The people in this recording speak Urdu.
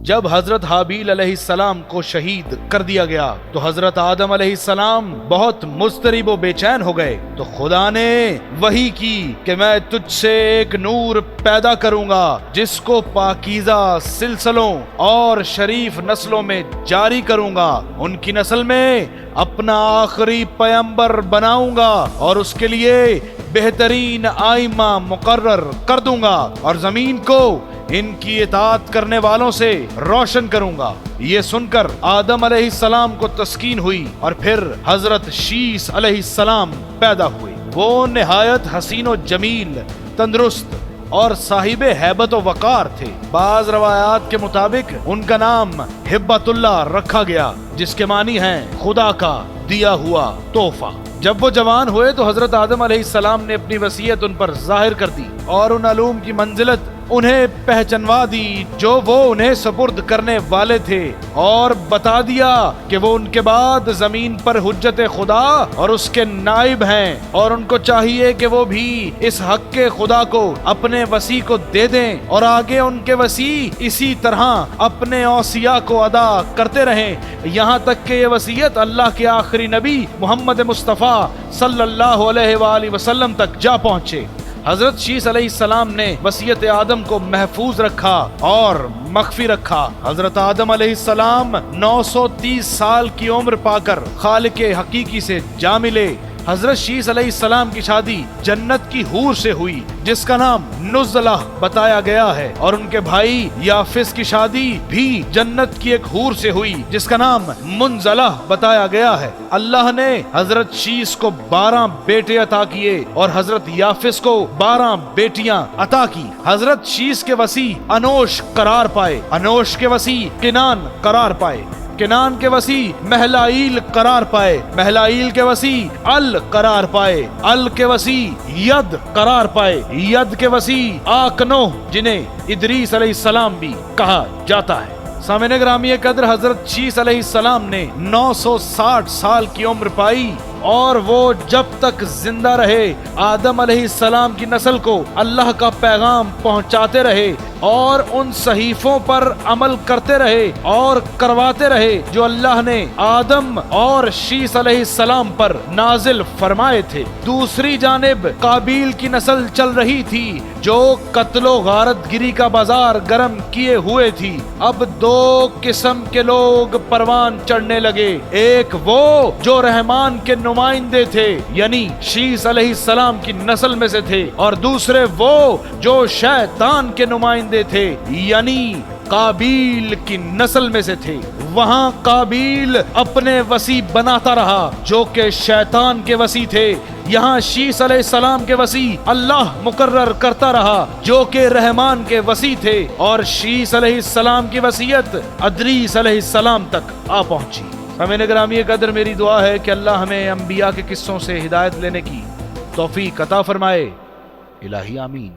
جب حضرت حابیل علیہ السلام کو شہید کر دیا گیا تو حضرت آدم علیہ السلام بہت مضطرب و بے چین ہو گئے، تو خدا نے وحی کی کہ میں تجھ سے ایک نور پیدا کروں گا جس کو پاکیزہ سلسلوں اور شریف نسلوں میں جاری کروں گا، ان کی نسل میں اپنا آخری پیغمبر بناؤں گا اور اس کے لیے بہترین آئمہ مقرر کر دوں گا اور زمین کو ان کی اطاعت کرنے والوں سے روشن کروں گا۔ یہ سن کر آدم علیہ السلام کو تسکین ہوئی اور پھر حضرت شیس علیہ السلام پیدا ہوئے۔ وہ نہایت حسین و جمیل، تندرست اور صاحب ہیبت و وقار تھے۔ بعض روایات کے مطابق ان کا نام ہبت اللہ رکھا گیا، جس کے معنی ہیں خدا کا دیا ہوا تحفہ۔ جب وہ جوان ہوئے تو حضرت آدم علیہ السلام نے اپنی وصیت ان پر ظاہر کر دی اور ان علوم کی منزلت انہیں پہچنوا دی جو وہ انہیں سپرد کرنے والے تھے، اور بتا دیا کہ وہ ان کے بعد زمین پر حجت خدا اور اس کے نائب ہیں، اور ان کو چاہیے کہ وہ بھی اس حق کے خدا کو اپنے وصی کو دے دیں اور آگے ان کے وصی اسی طرح اپنے اوصیاء کو ادا کرتے رہیں، یہاں تک کہ یہ وصیت اللہ کے آخری نبی محمد مصطفیٰ صلی اللہ علیہ وآلہ وسلم تک جا پہنچے۔ حضرت شیس علیہ السلام نے وصیت آدم کو محفوظ رکھا اور مخفی رکھا۔ حضرت آدم علیہ السلام 930 سال کی عمر پا کر خالق حقیقی سے جا ملے۔ حضرت شیس علیہ السلام کی شادی جنت کی حور سے ہوئی جس کا نام نزلہ بتایا گیا ہے، اور ان کے بھائی یافس کی شادی بھی جنت کی ایک حور سے ہوئی جس کا نام منزلہ بتایا گیا ہے۔ اللہ نے حضرت شیس کو 12 بیٹے عطا کیے اور حضرت یافس کو 12 بیٹیاں عطا کی۔ حضرت شیس کے وصی انوش قرار پائے، انوش کے وصی کنان قرار پائے، کنان کے وصی مہلائیل قرار پائے، مہلائیل کے وصی ال قرار پائے، ال کے وصی ید قرار پائے، ید کے وصی آکنو جنہیں ادریس علیہ السلام بھی کہا جاتا ہے۔ سامعین گرامی قدر، حضرت شیس علیہ السلام نے 960 سال کی عمر پائی اور وہ جب تک زندہ رہے آدم علیہ السلام کی نسل کو اللہ کا پیغام پہنچاتے رہے اور ان صحیفوں پر عمل کرتے رہے اور کرواتے رہے جو اللہ نے آدم اور شیس علیہ السلام پر نازل فرمائے تھے۔ دوسری جانب قابیل کی نسل چل رہی تھی جو قتل و غارت گری کا بازار گرم کیے ہوئے تھی۔ اب 2 قسم کے لوگ پروان چڑھنے لگے، ایک وہ جو رحمان کے نمائندے تھے یعنی شیس علیہ السلام کی نسل میں سے تھے، اور دوسرے وہ جو شیطان کے نمائندے تھے یعنی قابیل کی نسل میں سے تھے۔ وہاں قابیل اپنے وصی بناتا رہا جو کہ شیطان کے وصی تھے، یہاں شیس علیہ السلام کے وصی اللہ مقرر کرتا رہا جو کہ رحمان کے وصی تھے، اور شیس علیہ السلام کی وصیت ادریس علیہ السلام تک آ پہنچی۔ سامعین گرامی قدر، میری دعا ہے کہ اللہ ہمیں انبیاء کے قصوں سے ہدایت لینے کی توفیق عطا فرمائے۔ الہی آمین۔